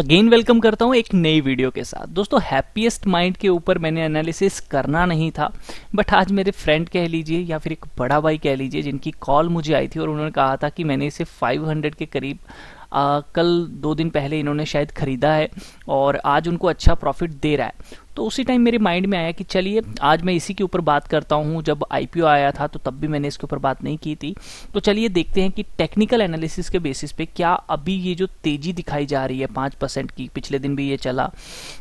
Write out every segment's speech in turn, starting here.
Again welcome करता हूँ एक नई वीडियो के साथ। दोस्तों, हैप्पीएस्ट माइंड के ऊपर मैंने एनालिसिस करना नहीं था, बट आज मेरे फ्रेंड कह लीजिए या फिर एक बड़ा भाई कह लीजिए, जिनकी कॉल मुझे आई थी और उन्होंने कहा था कि मैंने इसे 500 के करीब कल 2 दिन पहले इन्होंने शायद ख़रीदा है और आज उनको अच्छा प्रॉफिट दे रहा है। तो उसी टाइम मेरे माइंड में आया कि चलिए आज मैं इसी के ऊपर बात करता हूँ। जब आईपीओ आया था तो तब भी मैंने इसके ऊपर बात नहीं की थी। तो चलिए देखते हैं कि टेक्निकल एनालिसिस के बेसिस पे क्या अभी ये जो तेज़ी दिखाई जा रही है 5% की, पिछले दिन भी ये चला,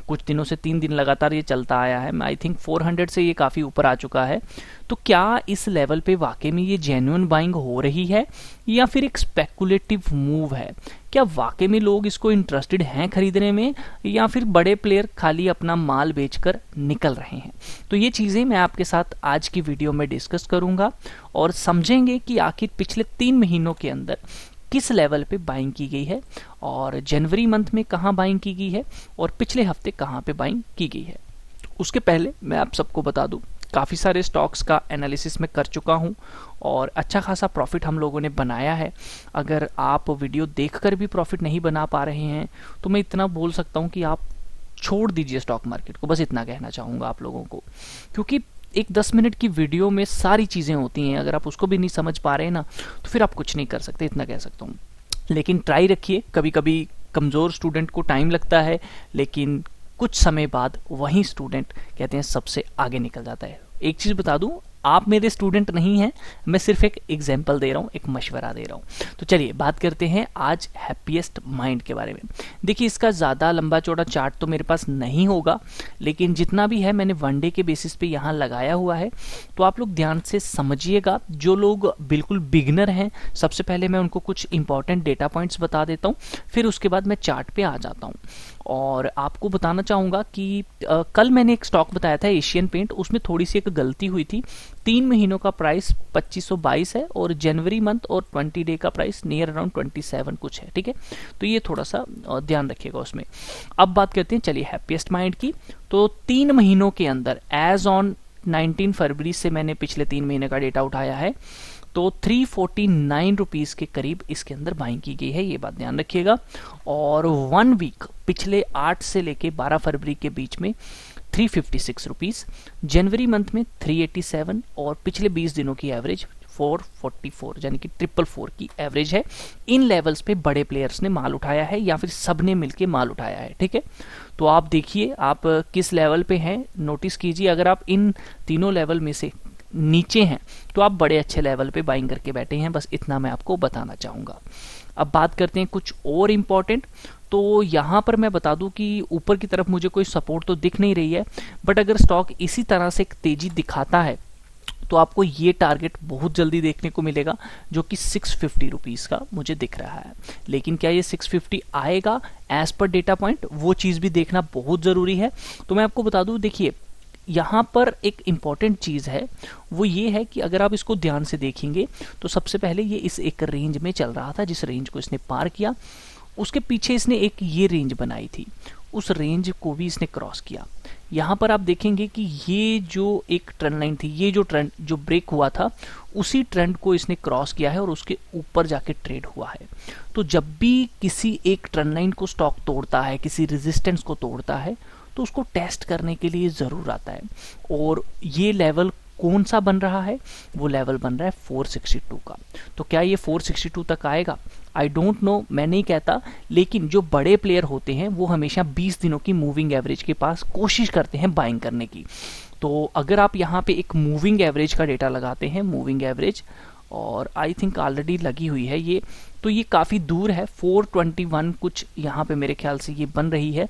कुछ दिनों से 3 दिन लगातार ये चलता आया है। आई थिंक 400 से ये काफ़ी ऊपर आ चुका है। तो क्या इस लेवल पे वाकई में ये जेन्युइन बाइंग हो रही है या फिर एक स्पेकुलेटिव मूव है? क्या वाकई में लोग इसको इंटरेस्टेड हैं खरीदने में या फिर बड़े प्लेयर खाली अपना माल बेचकर निकल रहे हैं? तो ये चीज़ें मैं आपके साथ आज की वीडियो में डिस्कस करूंगा और समझेंगे कि आखिर पिछले 3 महीनों के अंदर किस लेवल पे बाइंग की गई है और जनवरी मंथ में कहाँ बाइंग की गई है और पिछले हफ्ते कहाँ पे बाइंग की गई है। उसके पहले मैं आप सबको बता दूं, काफ़ी सारे स्टॉक्स का एनालिसिस मैं कर चुका हूं और अच्छा खासा प्रॉफिट हम लोगों ने बनाया है। अगर आप वीडियो देखकर भी प्रॉफिट नहीं बना पा रहे हैं तो मैं इतना बोल सकता हूं कि आप छोड़ दीजिए स्टॉक मार्केट को। बस इतना कहना चाहूँगा आप लोगों को, क्योंकि एक 10 मिनट की वीडियो में सारी चीज़ें होती हैं। अगर आप उसको भी नहीं समझ पा रहे हैं ना, तो फिर आप कुछ नहीं कर सकते, इतना कह सकता हूँ। लेकिन ट्राई रखिए। कभी कभी कमज़ोर स्टूडेंट को टाइम लगता है, लेकिन कुछ समय बाद वही स्टूडेंट कहते हैं सबसे आगे निकल जाता है। एक चीज़ बता दूं, आप मेरे स्टूडेंट नहीं हैं, मैं सिर्फ एक एग्जाम्पल दे रहा हूँ, एक मशवरा दे रहा हूँ। तो चलिए बात करते हैं आज हैप्पीएस्ट माइंड के बारे में। देखिए, इसका ज़्यादा लंबा चौड़ा चार्ट तो मेरे पास नहीं होगा, लेकिन जितना भी है मैंने वन डे के बेसिस पे यहाँ लगाया हुआ है। तो आप लोग ध्यान से समझिएगा। जो लोग बिल्कुल बिगनर हैं, सबसे पहले मैं उनको कुछ इंपॉर्टेंट डेटा पॉइंट्स बता देता हूँ, फिर उसके बाद मैं चार्ट पे आ जाता हूँ। और आपको बताना चाहूँगा कि कल मैंने एक स्टॉक बताया था एशियन पेंट, उसमें थोड़ी सी एक गलती हुई थी। 3 महीनों का प्राइस 2522 है और जनवरी मंथ और 20 डे का प्राइस नियर अराउंड 27 कुछ है, ठीक है। तो ये थोड़ा सा ध्यान रखिएगा उसमें। अब बात करते हैं चलिए हैप्पीएस्ट माइंड की। तो 3 महीनों के अंदर एज ऑन 19 फरवरी से मैंने पिछले 3 महीने का डेटा उठाया है, तो 349 रुपीज़ के करीब इसके अंदर बाइंग की गई है, ये बात ध्यान रखिएगा। और 1 वीक पिछले 8 से लेके 12 फरवरी के बीच में 356 रुपीज़, जनवरी मंथ में 387 और पिछले 20 दिनों की एवरेज 444, यानी कि 444 की एवरेज है। इन लेवल्स पे बड़े प्लेयर्स ने माल उठाया है या फिर सबने मिलके माल उठाया है, ठीक है। तो आप देखिए आप किस लेवल पे हैं, नोटिस कीजिए। अगर आप इन तीनों लेवल में से नीचे हैं तो आप बड़े अच्छे लेवल पे बाइंग करके बैठे हैं, बस इतना मैं आपको बताना चाहूँगा। अब बात करते हैं कुछ और इम्पॉर्टेंट। तो यहाँ पर मैं बता दूं कि ऊपर की तरफ मुझे कोई सपोर्ट तो दिख नहीं रही है, बट अगर स्टॉक इसी तरह से एक तेजी दिखाता है तो आपको ये टारगेट बहुत जल्दी देखने को मिलेगा, जो कि 650 रुपीज़ का मुझे दिख रहा है। लेकिन क्या ये 650 आएगा एज पर डेटा पॉइंट, वो चीज़ भी देखना बहुत ज़रूरी है। तो मैं आपको बता दूं, देखिए यहाँ पर एक इम्पॉर्टेंट चीज़ है, वो ये है कि अगर आप इसको ध्यान से देखेंगे तो सबसे पहले ये इस एक रेंज में चल रहा था, जिस रेंज को इसने पार किया। उसके पीछे इसने एक ये रेंज बनाई थी, उस रेंज को भी इसने क्रॉस किया। यहाँ पर आप देखेंगे कि ये जो एक ट्रेंड लाइन थी, ये जो ट्रेंड जो ब्रेक हुआ था, उसी ट्रेंड को इसने क्रॉस किया है और उसके ऊपर जाके ट्रेड हुआ है। तो जब भी किसी एक ट्रेंड लाइन को स्टॉक तोड़ता है, किसी रेजिस्टेंस को तोड़ता है, तो उसको टेस्ट करने के लिए ज़रूर आता है। और ये लेवल कौन सा बन रहा है? वो लेवल बन रहा है 462 का। तो क्या ये 462 तक आएगा? आई डोंट नो, मैं नहीं कहता, लेकिन जो बड़े प्लेयर होते हैं वो हमेशा 20 दिनों की मूविंग एवरेज के पास कोशिश करते हैं बाइंग करने की। तो अगर आप यहाँ पे एक मूविंग एवरेज का डेटा लगाते हैं, मूविंग एवरेज, और आई थिंक ऑलरेडी लगी हुई है ये, तो ये काफ़ी दूर है, 421 कुछ यहाँ पे मेरे ख्याल से ये बन रही है।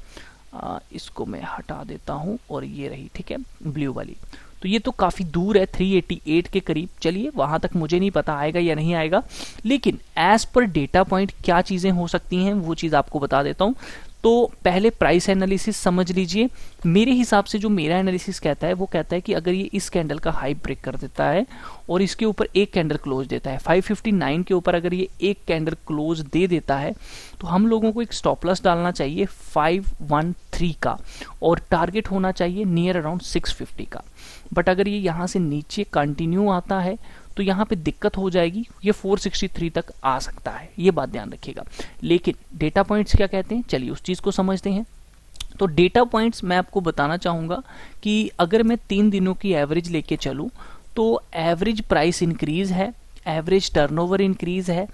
इसको मैं हटा देता हूँ और ये रही, ठीक है, ब्लू वाली। तो ये तो काफ़ी दूर है, 388 के करीब। चलिए वहाँ तक मुझे नहीं पता आएगा या नहीं आएगा, लेकिन एज पर डेटा पॉइंट क्या चीज़ें हो सकती हैं वो चीज़ आपको बता देता हूँ। तो पहले प्राइस एनालिसिस समझ लीजिए। मेरे हिसाब से जो मेरा एनालिसिस कहता है वो कहता है कि अगर ये इस कैंडल का हाई ब्रेक कर देता है और इसके ऊपर एक कैंडल क्लोज देता है, 559 के ऊपर अगर ये एक कैंडल क्लोज दे देता है, तो हम लोगों को एक स्टॉप लॉस डालना चाहिए 513 का और टारगेट होना चाहिए नियर अराउंड 650 का। बट अगर ये यहाँ से नीचे कंटिन्यू आता है तो तो यहाँ पे दिक्कत हो जाएगी, ये 463 तक आ सकता है, ये बात ध्यान रखिएगा। लेकिन डेटा पॉइंट्स क्या कहते हैं, चलिए उस चीज़ को समझते हैं। तो डेटा पॉइंट्स मैं आपको बताना चाहूँगा कि अगर मैं 3 दिनों की एवरेज लेके चलूँ तो एवरेज प्राइस इंक्रीज है, एवरेज टर्नओवर इंक्रीज है,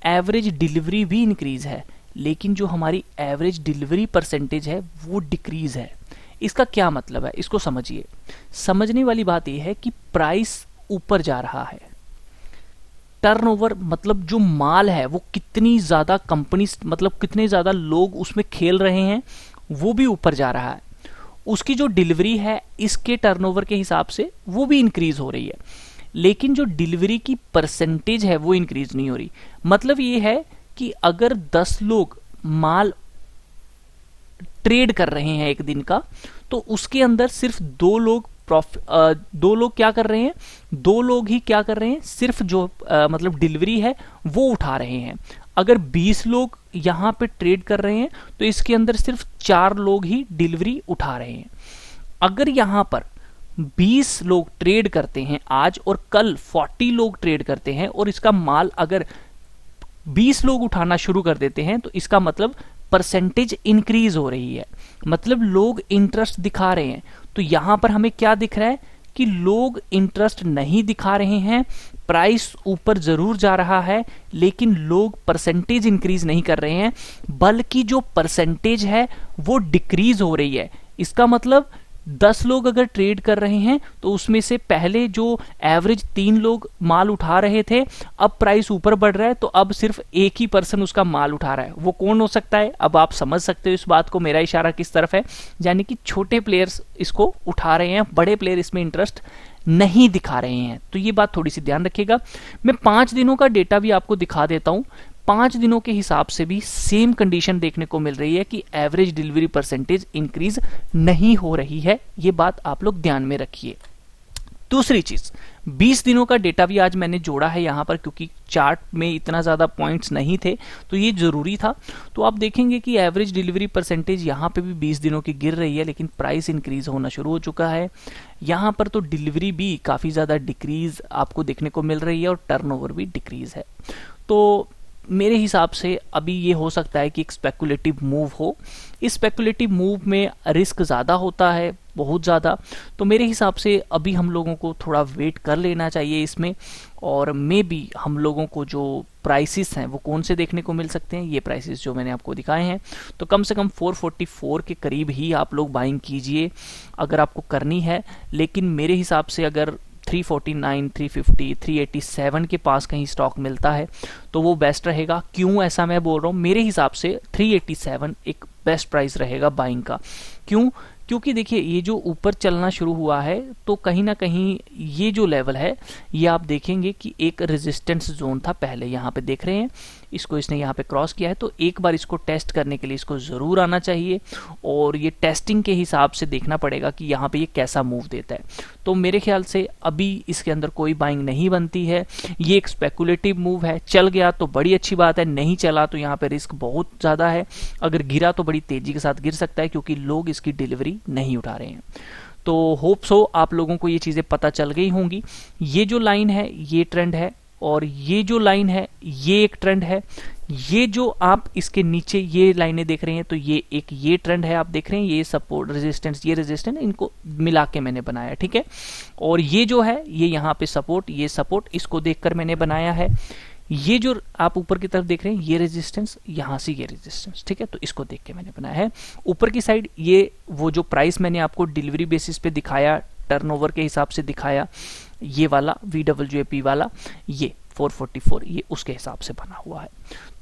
एवरेज डिलीवरी भी इंक्रीज है, लेकिन जो हमारी एवरेज डिलीवरी परसेंटेज है वो डिक्रीज है। इसका क्या मतलब है, इसको समझिए। समझने वाली बात यह है कि प्राइस ऊपर जा रहा है, टर्नओवर मतलब जो माल है वो कितनी ज्यादा कंपनी मतलब कितने ज्यादा लोग उसमें खेल रहे हैं वो भी ऊपर जा रहा है, उसकी जो डिलीवरी है इसके टर्नओवर के हिसाब से वो भी इंक्रीज हो रही है, लेकिन जो डिलीवरी की परसेंटेज है वो इंक्रीज नहीं हो रही। मतलब ये है कि अगर 10 लोग माल ट्रेड कर रहे हैं एक दिन का, तो उसके अंदर सिर्फ 2 लोग दो लोग क्या कर रहे हैं, 2 लोग ही क्या कर रहे हैं, सिर्फ जो मतलब डिलीवरी है वो उठा रहे हैं। अगर 20 लोग यहाँ पे ट्रेड कर रहे हैं तो इसके अंदर सिर्फ 4 लोग ही डिलीवरी उठा रहे हैं। अगर यहाँ पर 20 लोग ट्रेड करते हैं आज और कल 40 लोग ट्रेड करते हैं और इसका माल अगर 20 लोग उठाना शुरू कर देते हैं, तो इसका मतलब परसेंटेज इंक्रीज हो रही है, मतलब लोग इंटरेस्ट दिखा रहे हैं। तो यहां पर हमें क्या दिख रहा है कि लोग इंटरेस्ट नहीं दिखा रहे हैं, प्राइस ऊपर जरूर जा रहा है, लेकिन लोग परसेंटेज इंक्रीज नहीं कर रहे हैं, बल्कि जो परसेंटेज है वो डिक्रीज हो रही है। इसका मतलब 10 लोग अगर ट्रेड कर रहे हैं तो उसमें से पहले जो एवरेज 3 लोग माल उठा रहे थे, अब प्राइस ऊपर बढ़ रहा है तो अब सिर्फ एक ही पर्सन उसका माल उठा रहा है। वो कौन हो सकता है, अब आप समझ सकते हो इस बात को, मेरा इशारा किस तरफ है, यानी कि छोटे प्लेयर्स इसको उठा रहे हैं, बड़े प्लेयर इसमें इंटरेस्ट नहीं दिखा रहे हैं। तो ये बात थोड़ी सी ध्यान रखिएगा। मैं 5 दिनों का डेटा भी आपको दिखा देता हूं। 5 दिनों के हिसाब से भी सेम कंडीशन देखने को मिल रही है कि एवरेज डिलीवरी परसेंटेज इंक्रीज नहीं हो रही है, ये बात आप लोग ध्यान में रखिए। दूसरी चीज, 20 दिनों का डेटा भी आज मैंने जोड़ा है यहाँ पर, क्योंकि चार्ट में इतना ज्यादा पॉइंट्स नहीं थे तो ये जरूरी था। तो आप देखेंगे कि एवरेज डिलीवरी परसेंटेज यहाँ पे भी 20 दिनों की गिर रही है, लेकिन प्राइस इंक्रीज होना शुरू हो चुका है। यहाँ पर तो डिलीवरी भी काफी ज्यादा डिक्रीज आपको देखने को मिल रही है और टर्नओवर भी डिक्रीज है। तो मेरे हिसाब से अभी ये हो सकता है कि एक स्पेकुलेटिव मूव हो। इस स्पेकुलेटिव मूव में रिस्क ज़्यादा होता है, बहुत ज़्यादा। तो मेरे हिसाब से अभी हम लोगों को थोड़ा वेट कर लेना चाहिए इसमें, और मे बी हम लोगों को जो प्राइसेस हैं वो कौन से देखने को मिल सकते हैं, ये प्राइसेस जो मैंने आपको दिखाए हैं। तो कम से कम 444 के करीब ही आप लोग बाइंग कीजिए अगर आपको करनी है। लेकिन मेरे हिसाब से अगर 349, 350, 387 के पास कहीं स्टॉक मिलता है तो वो बेस्ट रहेगा। क्यों ऐसा मैं बोल रहा हूँ, मेरे हिसाब से 387 एक बेस्ट प्राइस रहेगा बाइंग का। क्यों? क्योंकि देखिए ये जो ऊपर चलना शुरू हुआ है तो कहीं ना कहीं ये जो लेवल है ये आप देखेंगे कि एक रेजिस्टेंस जोन था पहले, यहाँ पे देख रहे हैं इसको, इसने यहाँ पे क्रॉस किया है। तो एक बार इसको टेस्ट करने के लिए इसको ज़रूर आना चाहिए और ये टेस्टिंग के हिसाब से देखना पड़ेगा कि यहाँ पे ये कैसा मूव देता है। तो मेरे ख्याल से अभी इसके अंदर कोई बाइंग नहीं बनती है, ये एक स्पेकुलेटिव मूव है। चल गया तो बड़ी अच्छी बात है, नहीं चला तो यहाँ पे रिस्क बहुत ज़्यादा है। अगर गिरा तो बड़ी तेज़ी के साथ गिर सकता है क्योंकि लोग इसकी डिलीवरी नहीं उठा रहे हैं। तो होप सो आप लोगों को ये चीज़ें पता चल गई होंगी। ये जो लाइन है ये ट्रेंड है और ये जो लाइन है ये एक ट्रेंड है। ये जो आप इसके नीचे ये लाइनें देख रहे हैं तो ये एक ये ट्रेंड है, आप देख रहे हैं ये सपोर्ट रेजिस्टेंस, ये रेजिस्टेंस, इनको मिला के मैंने बनाया, ठीक है। और ये जो है ये यहाँ पे सपोर्ट, ये सपोर्ट, इसको देखकर मैंने बनाया है। ये जो आप ऊपर की तरफ देख रहे हैं ये रेजिस्टेंस, यहाँ से ये रेजिस्टेंस, ठीक है, तो इसको देख के मैंने बनाया है। ऊपर की साइड ये वो जो प्राइस मैंने आपको डिलीवरी बेसिस पे दिखाया, टर्नओवर के हिसाब से दिखाया, ये वाला VWAP वाला, ये 444, ये उसके हिसाब से बना हुआ है।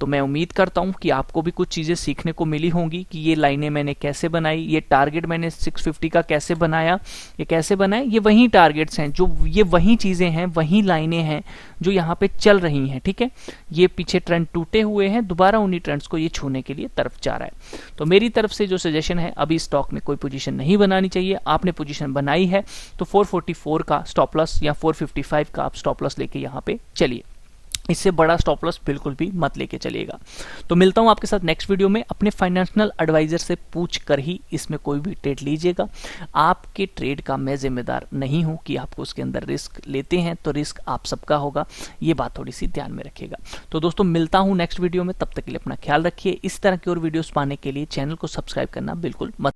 तो मैं उम्मीद करता हूं कि आपको भी कुछ चीज़ें सीखने को मिली होंगी कि ये लाइनें मैंने कैसे बनाई, ये टारगेट मैंने 650 का कैसे बनाया, ये कैसे बनाए, ये वही टारगेट्स हैं, जो ये वही चीज़ें हैं, वही लाइनें हैं जो यहाँ पे चल रही हैं, ठीक है। ये पीछे ट्रेंड टूटे हुए हैं, दोबारा उन्हीं ट्रेंड्स को ये छूने के लिए तरफ जा रहा है। तो मेरी तरफ से जो सजेशन है, अभी स्टॉक में कोई पोजीशन नहीं बनानी चाहिए। आपने पोजीशन बनाई है तो 444 का स्टॉप लॉस या 455 का आप स्टॉप लॉस लेके यहाँ पे चलिए। इससे बड़ा स्टॉप लॉस बिल्कुल भी मत लेके चलिएगा। तो मिलता हूं आपके साथ नेक्स्ट वीडियो में। अपने फाइनेंशियल एडवाइजर से पूछ कर ही इसमें कोई भी ट्रेड लीजिएगा। आपके ट्रेड का मैं जिम्मेदार नहीं हूं कि आपको उसके अंदर रिस्क लेते हैं तो रिस्क आप सबका होगा, ये बात थोड़ी सी ध्यान में रखिएगा। तो दोस्तों मिलता हूं नेक्स्ट वीडियो में, तब तक के लिए अपना ख्याल रखिए। इस तरह की और वीडियोस पाने के लिए चैनल को सब्सक्राइब करना बिल्कुल मत